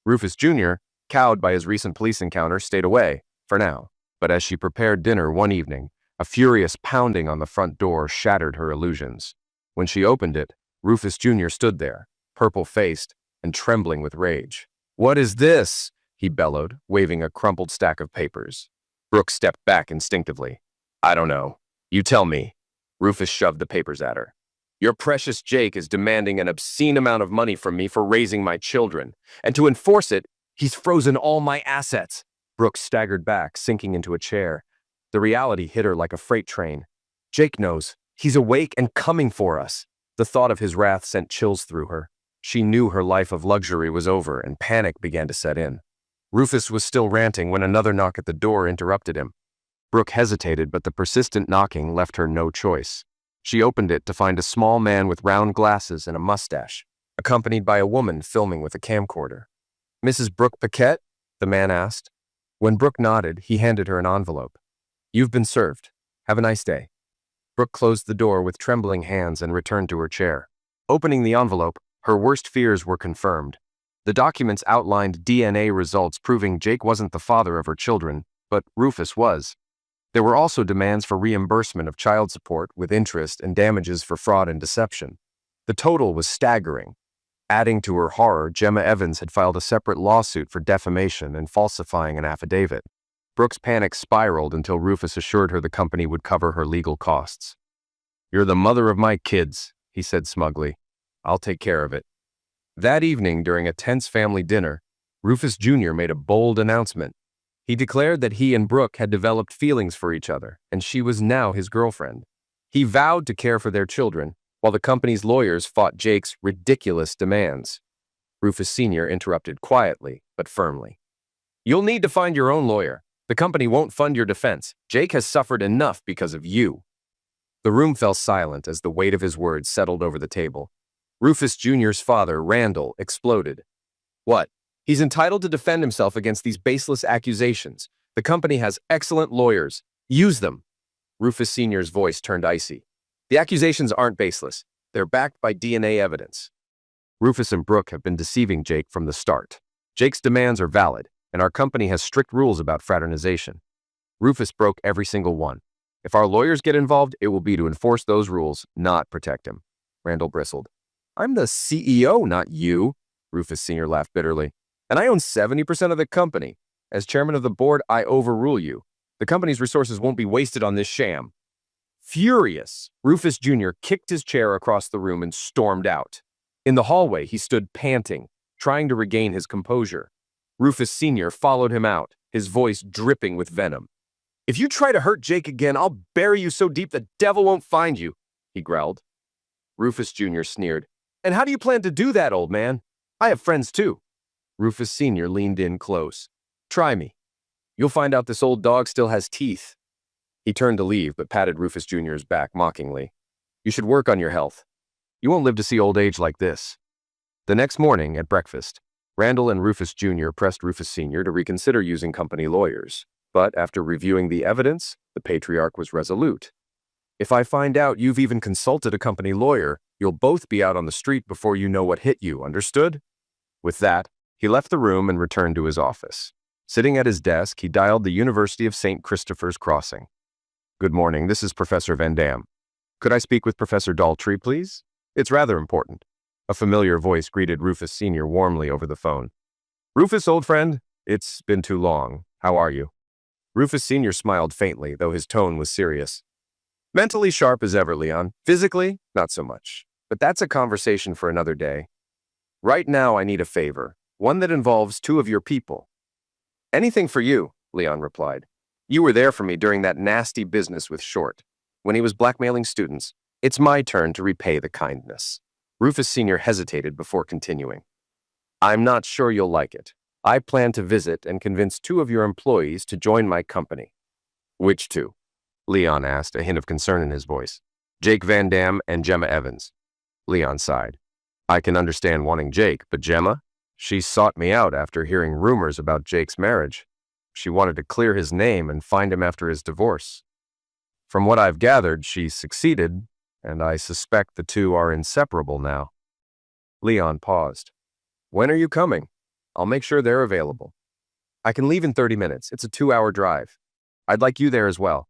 Rufus Jr., cowed by his recent police encounter, stayed away, for now. But as she prepared dinner one evening, a furious pounding on the front door shattered her illusions. When she opened it, Rufus Jr. stood there, purple-faced and trembling with rage. "What is this?" he bellowed, waving a crumpled stack of papers. Brooke stepped back instinctively. "I don't know. You tell me." Rufus shoved the papers at her. "Your precious Jake is demanding an obscene amount of money from me for raising my children, and to enforce it, he's frozen all my assets." Brooke staggered back, sinking into a chair. The reality hit her like a freight train. "Jake knows. He's awake and coming for us." The thought of his wrath sent chills through her. She knew her life of luxury was over, and panic began to set in. Rufus was still ranting when another knock at the door interrupted him. Brooke hesitated, but the persistent knocking left her no choice. She opened it to find a small man with round glasses and a mustache, accompanied by a woman filming with a camcorder. "Mrs. Brooke Paquette?" the man asked. When Brooke nodded, he handed her an envelope. "You've been served. Have a nice day." Brooke closed the door with trembling hands and returned to her chair. Opening the envelope, her worst fears were confirmed. The documents outlined DNA results proving Jake wasn't the father of her children, but Rufus was. There were also demands for reimbursement of child support with interest and damages for fraud and deception. The total was staggering. Adding to her horror, Gemma Evans had filed a separate lawsuit for defamation and falsifying an affidavit. Brooke's panic spiraled until Rufus assured her the company would cover her legal costs. "You're the mother of my kids," he said smugly. "I'll take care of it." That evening, during a tense family dinner, Rufus Jr. made a bold announcement. He declared that he and Brooke had developed feelings for each other, and she was now his girlfriend. He vowed to care for their children, while the company's lawyers fought Jake's ridiculous demands. Rufus Sr. interrupted quietly, but firmly. You'll need to find your own lawyer. The company won't fund your defense. Jake has suffered enough because of you." The room fell silent as the weight of his words settled over the table. Rufus Jr.'s father, Randall, exploded. "What? He's entitled to defend himself against these baseless accusations. The company has excellent lawyers. Use them." Rufus Sr.'s voice turned icy. "The accusations aren't baseless. They're backed by DNA evidence. Rufus and Brooke have been deceiving Jake from the start. Jake's demands are valid, and our company has strict rules about fraternization. Rufus broke every single one. If our lawyers get involved, it will be to enforce those rules, not protect him." Randall bristled. "I'm the CEO, not you." Rufus Sr. laughed bitterly. "And I own 70% of the company. As chairman of the board, I overrule you. The company's resources won't be wasted on this sham." Furious, Rufus Jr. kicked his chair across the room and stormed out. In the hallway, he stood panting, trying to regain his composure. Rufus Sr. followed him out, his voice dripping with venom. "If you try to hurt Jake again, I'll bury you so deep the devil won't find you," he growled. Rufus Jr. sneered. "And how do you plan to do that, old man? I have friends too." Rufus Sr. leaned in close. "Try me. You'll find out this old dog still has teeth." He turned to leave, but patted Rufus Jr.'s back mockingly. "You should work on your health. You won't live to see old age like this." The next morning, at breakfast, Randall and Rufus Jr. pressed Rufus Sr. to reconsider using company lawyers. But after reviewing the evidence, the patriarch was resolute. "If I find out you've even consulted a company lawyer, you'll both be out on the street before you know what hit you, understood?" With that, he left the room and returned to his office. Sitting at his desk, he dialed the University of St. Christopher's Crossing. "Good morning, this is Professor Van Dam. Could I speak with Professor Daltrey, please? It's rather important." A familiar voice greeted Rufus Sr. warmly over the phone. "Rufus, old friend, it's been too long. How are you?" Rufus Sr. smiled faintly, though his tone was serious. "Mentally sharp as ever, Leon. Physically, not so much. But that's a conversation for another day. Right now, I need a favor, one that involves two of your people." "Anything for you," Leon replied. "You were there for me during that nasty business with Short, when he was blackmailing students. It's my turn to repay the kindness." Rufus Sr. hesitated before continuing. "I'm not sure you'll like it. I plan to visit and convince two of your employees to join my company." "Which two?" Leon asked, a hint of concern in his voice. "Jake Van Dam and Gemma Evans." Leon sighed. "I can understand wanting Jake, but Gemma? She sought me out after hearing rumors about Jake's marriage. She wanted to clear his name and find him after his divorce. From what I've gathered, she succeeded, and I suspect the two are inseparable now." Leon paused. "When are you coming? I'll make sure they're available." "I can leave in 30 minutes. It's a 2-hour drive. I'd like you there as well."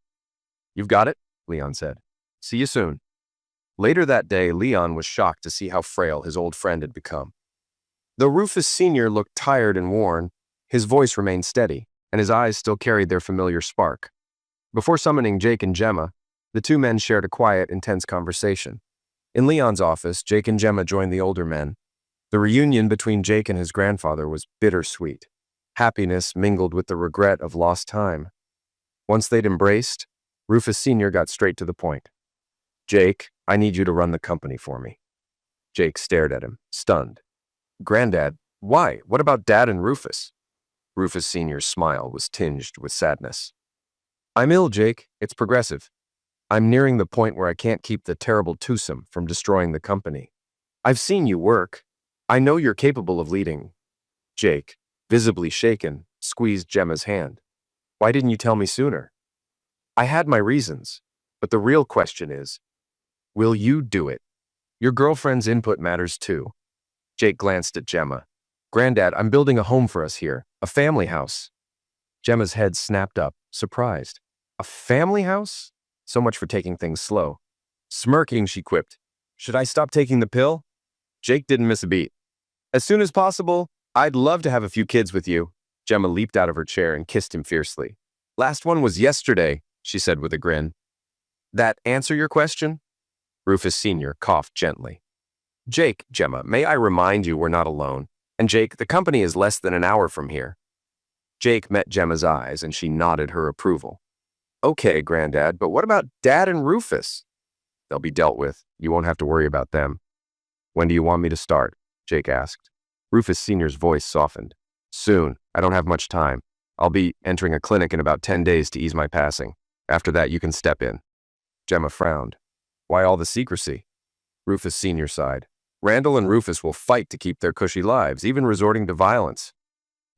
"You've got it," Leon said. "See you soon." Later that day, Leon was shocked to see how frail his old friend had become. Though Rufus Sr. looked tired and worn, his voice remained steady, and his eyes still carried their familiar spark. Before summoning Jake and Gemma, the two men shared a quiet, intense conversation. In Leon's office, Jake and Gemma joined the older men. The reunion between Jake and his grandfather was bittersweet. Happiness mingled with the regret of lost time. Once they'd embraced, Rufus Sr. got straight to the point. "Jake, I need you to run the company for me." Jake stared at him, stunned. "Granddad, why? What about Dad and Rufus?" Rufus Sr.'s smile was tinged with sadness. "I'm ill, Jake. It's progressive. I'm nearing the point where I can't keep the terrible twosome from destroying the company. I've seen you work. I know you're capable of leading." Jake, visibly shaken, squeezed Gemma's hand. "Why didn't you tell me sooner?" "I had my reasons, but the real question is, will you do it? Your girlfriend's input matters too." Jake glanced at Gemma. "Granddad, I'm building a home for us here, a family house." Gemma's head snapped up, surprised. "A family house? So much for taking things slow." Smirking, she quipped, "Should I stop taking the pill?" Jake didn't miss a beat. "As soon as possible. I'd love to have a few kids with you." Gemma leaped out of her chair and kissed him fiercely. "Last one was yesterday," she said with a grin. "That answer your question?" Rufus Sr. coughed gently. "Jake, Gemma, may I remind you we're not alone. And Jake, the company is less than an hour from here." Jake met Gemma's eyes, and she nodded her approval. "Okay, Granddad, but what about Dad and Rufus?" "They'll be dealt with. You won't have to worry about them." "When do you want me to start?" Jake asked. Rufus Sr.'s voice softened. Soon. I don't have much time. I'll be entering a clinic in about 10 days to ease my passing. After that, you can step in. Gemma frowned. Why all the secrecy? Rufus Sr. sighed. Randall and Rufus will fight to keep their cushy lives, even resorting to violence.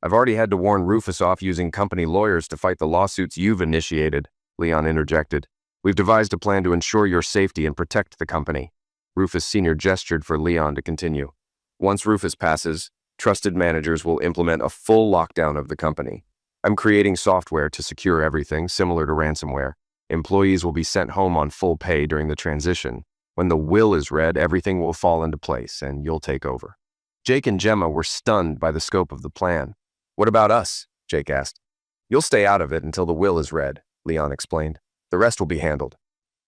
I've already had to warn Rufus off using company lawyers to fight the lawsuits you've initiated, Leon interjected. We've devised a plan to ensure your safety and protect the company. Rufus Sr. gestured for Leon to continue. Once Rufus passes, trusted managers will implement a full lockdown of the company. I'm creating software to secure everything, similar to ransomware. Employees will be sent home on full pay during the transition. When the will is read, everything will fall into place, and you'll take over. Jake and Gemma were stunned by the scope of the plan. What about us? Jake asked. You'll stay out of it until the will is read, Leon explained. The rest will be handled.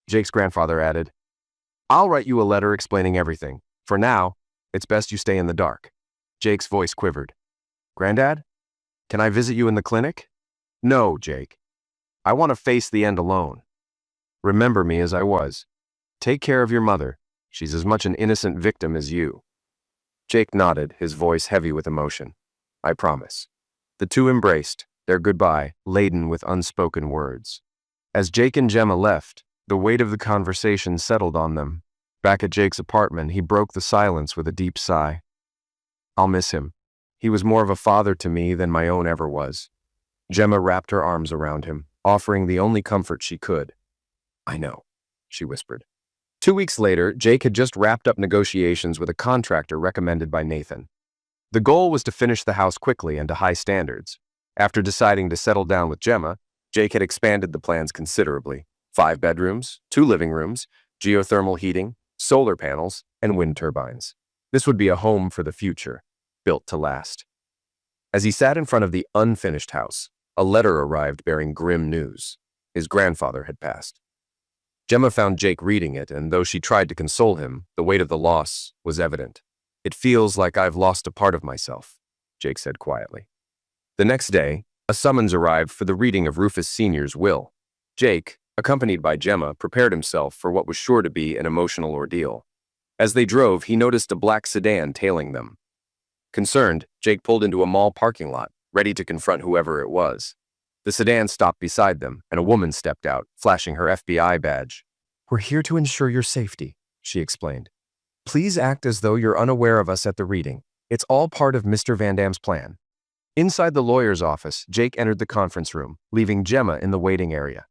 Jake's grandfather added, I'll write you a letter explaining everything. For now, it's best you stay in the dark. Jake's voice quivered. Granddad? Can I visit you in the clinic? No, Jake. I want to face the end alone. Remember me as I was. Take care of your mother. She's as much an innocent victim as you. Jake nodded, his voice heavy with emotion. I promise. The two embraced, their goodbye laden with unspoken words. As Jake and Gemma left, the weight of the conversation settled on them. Back at Jake's apartment, he broke the silence with a deep sigh. I'll miss him. He was more of a father to me than my own ever was. Gemma wrapped her arms around him, offering the only comfort she could. I know, she whispered. 2 weeks later, Jake had just wrapped up negotiations with a contractor recommended by Nathan. The goal was to finish the house quickly and to high standards. After deciding to settle down with Gemma, Jake had expanded the plans considerably. 5 bedrooms, 2 living rooms, geothermal heating, solar panels, and wind turbines. This would be a home for the future, built to last. As he sat in front of the unfinished house, a letter arrived bearing grim news. His grandfather had passed. Gemma found Jake reading it, and though she tried to console him, the weight of the loss was evident. It feels like I've lost a part of myself, Jake said quietly. The next day, a summons arrived for the reading of Rufus Sr.'s will. Jake, accompanied by Gemma, prepared himself for what was sure to be an emotional ordeal. As they drove, he noticed a black sedan tailing them. Concerned, Jake pulled into a mall parking lot, ready to confront whoever it was. The sedan stopped beside them, and a woman stepped out, flashing her FBI badge. We're here to ensure your safety, she explained. Please act as though you're unaware of us at the reading. It's all part of Mr. Van Dam's plan. Inside the lawyer's office, Jake entered the conference room, leaving Gemma in the waiting area.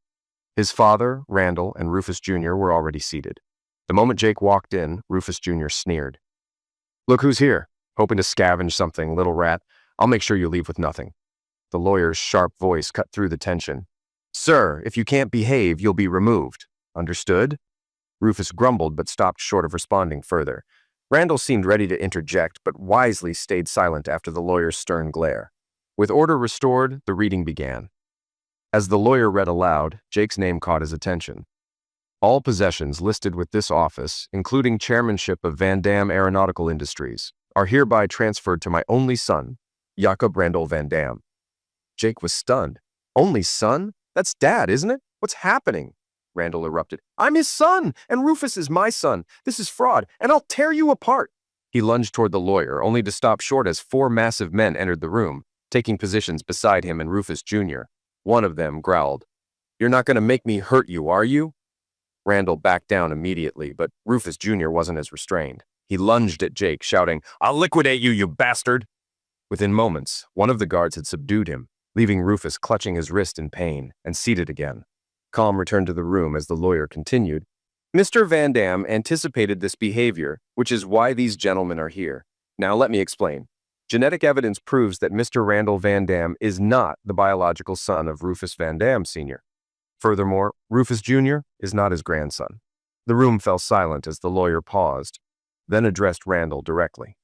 His father, Randall, and Rufus Jr. were already seated. The moment Jake walked in, Rufus Jr. sneered. Look who's here. Hoping to scavenge something, little rat. I'll make sure you leave with nothing. The lawyer's sharp voice cut through the tension. Sir, if you can't behave, you'll be removed. Understood? Rufus grumbled but stopped short of responding further. Randall seemed ready to interject, but wisely stayed silent after the lawyer's stern glare. With order restored, the reading began. As the lawyer read aloud, Jake's name caught his attention. All possessions listed with this office, including chairmanship of Van Dam Aeronautical Industries, are hereby transferred to my only son, Jacob Randall Van Dam. Jake was stunned. Only son? That's Dad, isn't it? What's happening? Randall erupted. I'm his son, and Rufus is my son. This is fraud, and I'll tear you apart. He lunged toward the lawyer, only to stop short as 4 massive men entered the room, taking positions beside him and Rufus Jr. One of them growled, You're not going to make me hurt you, are you? Randall backed down immediately, but Rufus Jr. wasn't as restrained. He lunged at Jake, shouting, I'll liquidate you, you bastard! Within moments, one of the guards had subdued him, leaving Rufus clutching his wrist in pain and seated again. Calm returned to the room as the lawyer continued. Mr. Van Dam anticipated this behavior, which is why these gentlemen are here. Now let me explain. Genetic evidence proves that Mr. Randall Van Dam is not the biological son of Rufus Van Dam Sr. Furthermore, Rufus Jr. is not his grandson. The room fell silent as the lawyer paused, then addressed Randall directly.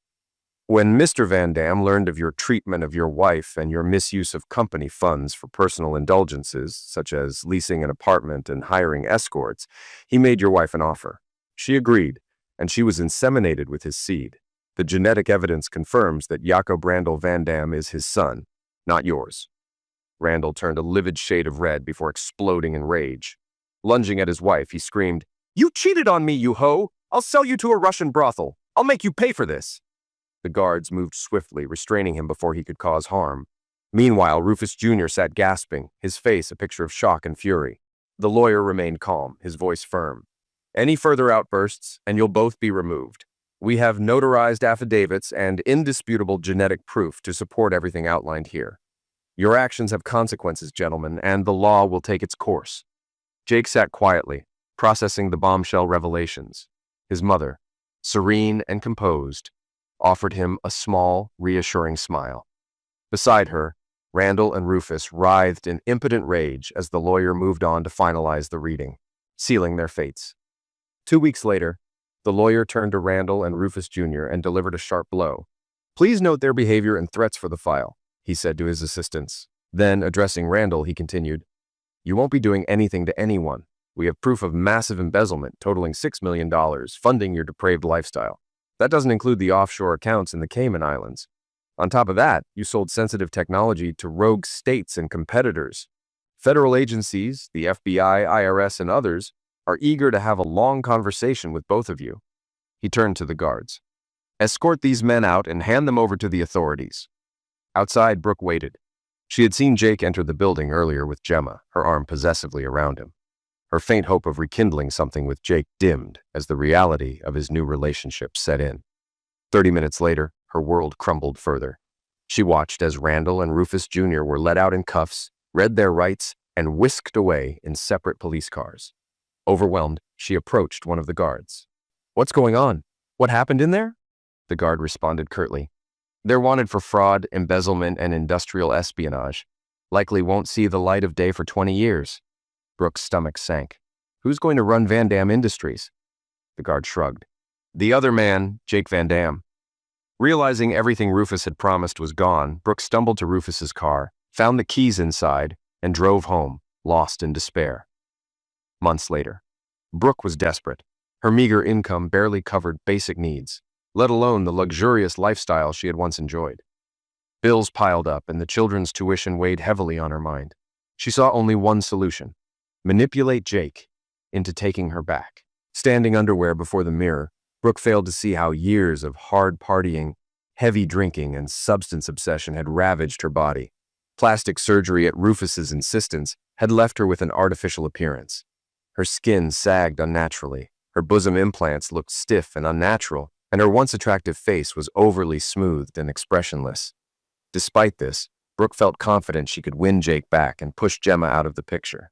When Mr. Van Dam learned of your treatment of your wife and your misuse of company funds for personal indulgences, such as leasing an apartment and hiring escorts, he made your wife an offer. She agreed, and she was inseminated with his seed. The genetic evidence confirms that Jacob Randall Van Dam is his son, not yours. Randall turned a livid shade of red before exploding in rage. Lunging at his wife, he screamed, You cheated on me, you hoe! I'll sell you to a Russian brothel. I'll make you pay for this. The guards moved swiftly, restraining him before he could cause harm. Meanwhile, Rufus Jr. sat gasping, his face a picture of shock and fury. The lawyer remained calm, his voice firm. Any further outbursts, and you'll both be removed. We have notarized affidavits and indisputable genetic proof to support everything outlined here. Your actions have consequences, gentlemen, and the law will take its course. Jake sat quietly, processing the bombshell revelations. His mother, serene and composed, offered him a small, reassuring smile. Beside her, Randall and Rufus writhed in impotent rage as the lawyer moved on to finalize the reading, sealing their fates. 2 weeks later, the lawyer turned to Randall and Rufus Jr. and delivered a sharp blow. Please note their behavior and threats for the file, he said to his assistants. Then, addressing Randall, he continued, You won't be doing anything to anyone. We have proof of massive embezzlement totaling $6 million, funding your depraved lifestyle. That doesn't include the offshore accounts in the Cayman Islands. On top of that, you sold sensitive technology to rogue states and competitors. Federal agencies, the FBI, IRS, and others, are eager to have a long conversation with both of you. He turned to the guards. Escort these men out and hand them over to the authorities. Outside, Brooke waited. She had seen Jake enter the building earlier with Gemma, her arm possessively around him. Her faint hope of rekindling something with Jake dimmed as the reality of his new relationship set in. 30 minutes later, her world crumbled further. She watched as Randall and Rufus Jr. were let out in cuffs, read their rights, and whisked away in separate police cars. Overwhelmed, she approached one of the guards. What's going on? What happened in there? The guard responded curtly. They're wanted for fraud, embezzlement, and industrial espionage. Likely won't see the light of day for 20 years. Brooke's stomach sank. Who's going to run Van Dam Industries? The guard shrugged. The other man, Jake Van Dam. Realizing everything Rufus had promised was gone, Brooke stumbled to Rufus's car, found the keys inside, and drove home, lost in despair. Months later, Brooke was desperate. Her meager income barely covered basic needs, let alone the luxurious lifestyle she had once enjoyed. Bills piled up, and the children's tuition weighed heavily on her mind. She saw only one solution: manipulate Jake into taking her back. Standing underwear before the mirror, Brooke failed to see how years of hard partying, heavy drinking, and substance obsession had ravaged her body. Plastic surgery at Rufus's insistence had left her with an artificial appearance. Her skin sagged unnaturally, her bosom implants looked stiff and unnatural, and her once attractive face was overly smoothed and expressionless. Despite this, Brooke felt confident she could win Jake back and push Gemma out of the picture.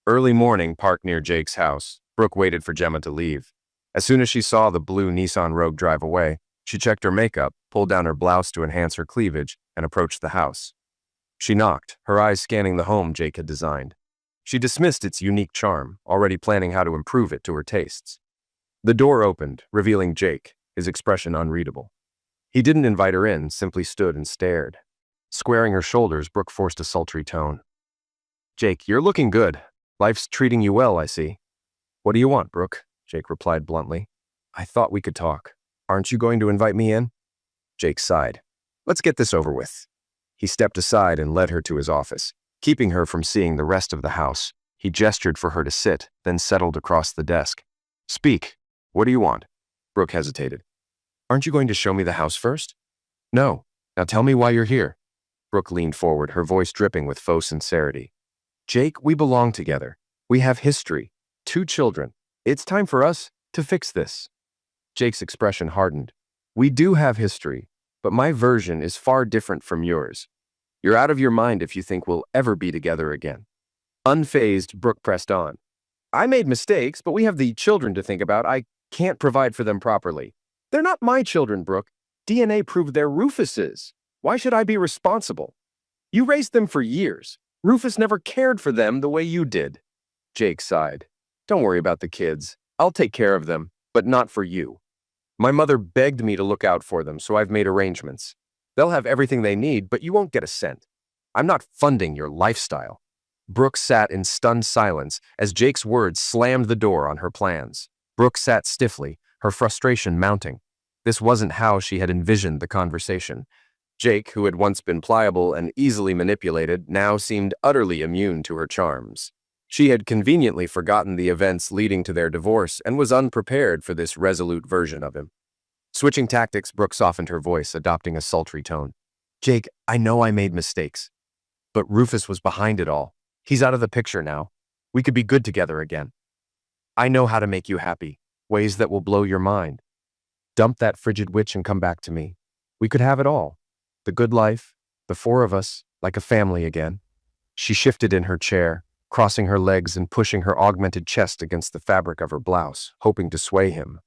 Early morning, parked near Jake's house, Brooke waited for Gemma to leave. As soon as she saw the blue Nissan Rogue drive away, she checked her makeup, pulled down her blouse to enhance her cleavage, and approached the house. She knocked, her eyes scanning the home Jake had designed. She dismissed its unique charm, already planning how to improve it to her tastes. The door opened, revealing Jake, his expression unreadable. He didn't invite her in, simply stood and stared. Squaring her shoulders, Brooke forced a sultry tone. Jake, you're looking good. Life's treating you well, I see. What do you want, Brooke? Jake replied bluntly. I thought we could talk. Aren't you going to invite me in? Jake sighed. Let's get this over with. He stepped aside and led her to his office. Keeping her from seeing the rest of the house, he gestured for her to sit, then settled across the desk. Speak. What do you want? Brooke hesitated. Aren't you going to show me the house first? No. Now tell me why you're here. Brooke leaned forward, her voice dripping with faux sincerity. Jake, we belong together. We have history. 2 children. It's time for us to fix this. Jake's expression hardened. We do have history, but my version is far different from yours. You're out of your mind if you think we'll ever be together again. Unfazed, Brooke pressed on. I made mistakes, but we have the children to think about. I can't provide for them properly. They're not my children, Brooke. DNA proved they're Rufus's. Why should I be responsible? You raised them for years. Rufus never cared for them the way you did. Jake sighed. Don't worry about the kids. I'll take care of them, but not for you. My mother begged me to look out for them, so I've made arrangements. They'll have everything they need, but you won't get a cent. I'm not funding your lifestyle. Brooke sat in stunned silence as Jake's words slammed the door on her plans. Brooke sat stiffly, her frustration mounting. This wasn't how she had envisioned the conversation. Jake, who had once been pliable and easily manipulated, now seemed utterly immune to her charms. She had conveniently forgotten the events leading to their divorce and was unprepared for this resolute version of him. Switching tactics, Brooke softened her voice, adopting a sultry tone. Jake, I know I made mistakes, but Rufus was behind it all. He's out of the picture now. We could be good together again. I know how to make you happy, ways that will blow your mind. Dump that frigid witch and come back to me. We could have it all. The good life, the four of us, like a family again. She shifted in her chair, crossing her legs and pushing her augmented chest against the fabric of her blouse, hoping to sway him.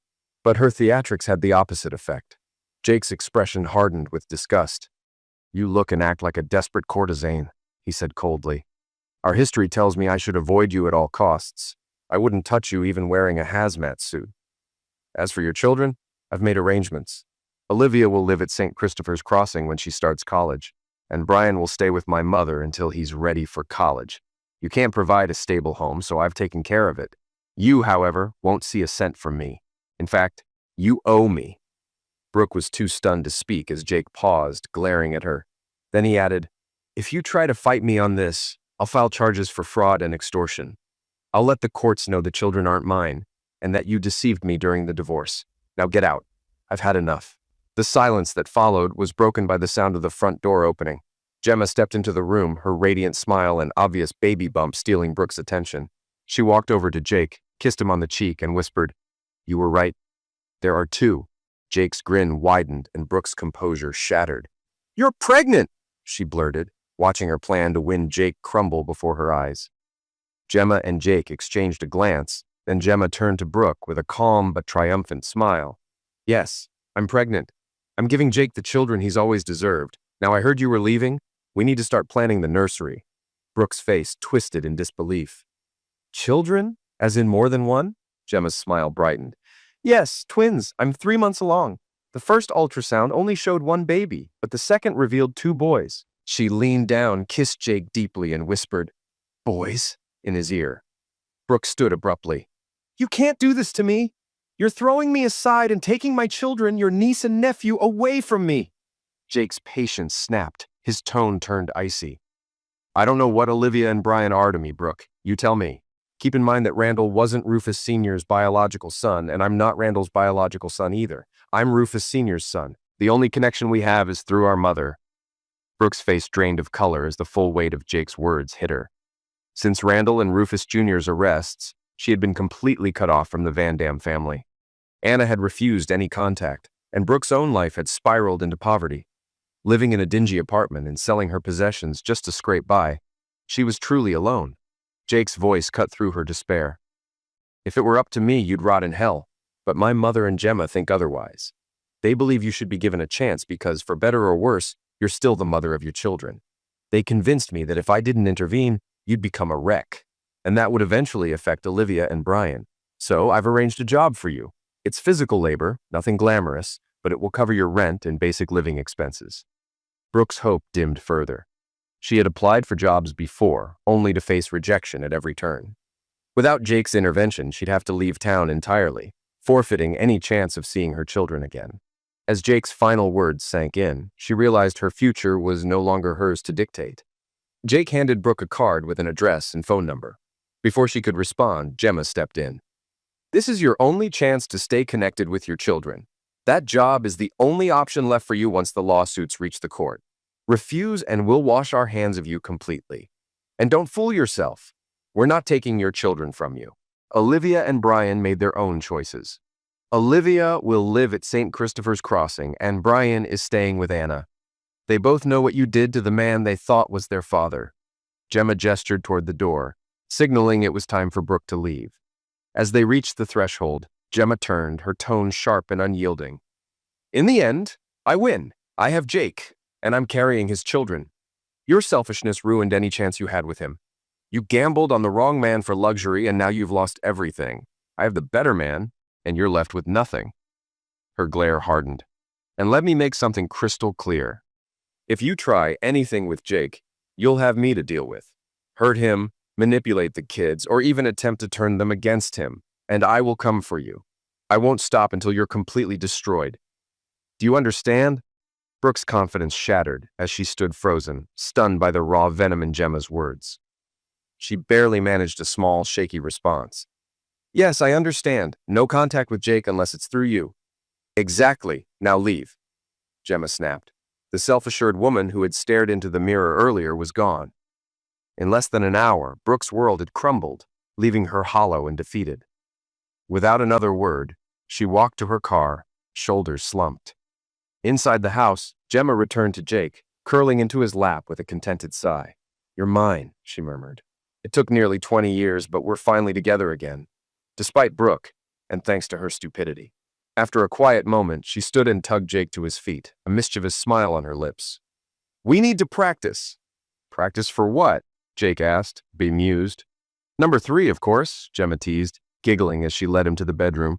But her theatrics had the opposite effect. Jake's expression hardened with disgust. You look and act like a desperate courtesan, he said coldly. Our history tells me I should avoid you at all costs. I wouldn't touch you even wearing a hazmat suit. As for your children, I've made arrangements. Olivia will live at St. Christopher's Crossing when she starts college, and Brian will stay with my mother until he's ready for college. You can't provide a stable home, so I've taken care of it. You, however, won't see a cent from me. In fact, you owe me. Brooke was too stunned to speak as Jake paused, glaring at her. Then he added, If you try to fight me on this, I'll file charges for fraud and extortion. I'll let the courts know the children aren't mine, and that you deceived me during the divorce. Now get out. I've had enough. The silence that followed was broken by the sound of the front door opening. Gemma stepped into the room, her radiant smile and obvious baby bump stealing Brooke's attention. She walked over to Jake, kissed him on the cheek, and whispered, You were right. There are two. Jake's grin widened and Brooke's composure shattered. You're pregnant, she blurted, watching her plan to win Jake crumble before her eyes. Gemma and Jake exchanged a glance, then Gemma turned to Brooke with a calm but triumphant smile. Yes, I'm pregnant. I'm giving Jake the children he's always deserved. Now I heard you were leaving. We need to start planning the nursery. Brooke's face twisted in disbelief. Children? As in more than one? Gemma's smile brightened. Yes, twins. I'm 3 months along. The first ultrasound only showed one baby, but the second revealed 2 boys. She leaned down, kissed Jake deeply, and whispered, Boys? In his ear. Brooke stood abruptly. You can't do this to me. You're throwing me aside and taking my children, your niece and nephew, away from me. Jake's patience snapped. His tone turned icy. I don't know what Olivia and Brian are to me, Brooke. You tell me. Keep in mind that Randall wasn't Rufus Sr.'s biological son, and I'm not Randall's biological son either. I'm Rufus Sr.'s son. The only connection we have is through our mother. Brooke's face drained of color as the full weight of Jake's words hit her. Since Randall and Rufus Jr.'s arrests, she had been completely cut off from the Van Dam family. Anna had refused any contact, and Brooke's own life had spiraled into poverty. Living in a dingy apartment and selling her possessions just to scrape by, she was truly alone. Jake's voice cut through her despair. If it were up to me, you'd rot in hell, but my mother and Gemma think otherwise. They believe you should be given a chance because, for better or worse, you're still the mother of your children. They convinced me that if I didn't intervene, you'd become a wreck, and that would eventually affect Olivia and Brian. So I've arranged a job for you. It's physical labor, nothing glamorous, but it will cover your rent and basic living expenses. Brooke's hope dimmed further. She had applied for jobs before, only to face rejection at every turn. Without Jake's intervention, she'd have to leave town entirely, forfeiting any chance of seeing her children again. As Jake's final words sank in, she realized her future was no longer hers to dictate. Jake handed Brooke a card with an address and phone number. Before she could respond, Gemma stepped in. This is your only chance to stay connected with your children. That job is the only option left for you once the lawsuits reach the court. Refuse and we'll wash our hands of you completely. And don't fool yourself. We're not taking your children from you. Olivia and Brian made their own choices. Olivia will live at St. Christopher's Crossing, and Brian is staying with Anna. They both know what you did to the man they thought was their father. Gemma gestured toward the door, signaling it was time for Brooke to leave. As they reached the threshold, Gemma turned, her tone sharp and unyielding. In the end, I win. I have Jake, and I'm carrying his children. Your selfishness ruined any chance you had with him. You gambled on the wrong man for luxury, and now you've lost everything. I have the better man, and you're left with nothing. Her glare hardened. And let me make something crystal clear. If you try anything with Jake, you'll have me to deal with. Hurt him, manipulate the kids, or even attempt to turn them against him, and I will come for you. I won't stop until you're completely destroyed. Do you understand? Brooke's confidence shattered as she stood frozen, stunned by the raw venom in Gemma's words. She barely managed a small, shaky response. Yes, I understand. No contact with Jake unless it's through you. Exactly. Now leave, Gemma snapped. The self-assured woman who had stared into the mirror earlier was gone. In less than an hour, Brooke's world had crumbled, leaving her hollow and defeated. Without another word, she walked to her car, shoulders slumped. Inside the house, Gemma returned to Jake, curling into his lap with a contented sigh. "You're mine," she murmured. "It took nearly 20 years, but we're finally together again. Despite Brooke, and thanks to her stupidity." After a quiet moment, she stood and tugged Jake to his feet, a mischievous smile on her lips. "We need to practice." "Practice for what?" Jake asked, bemused. "Number 3, of course," Gemma teased, giggling as she led him to the bedroom.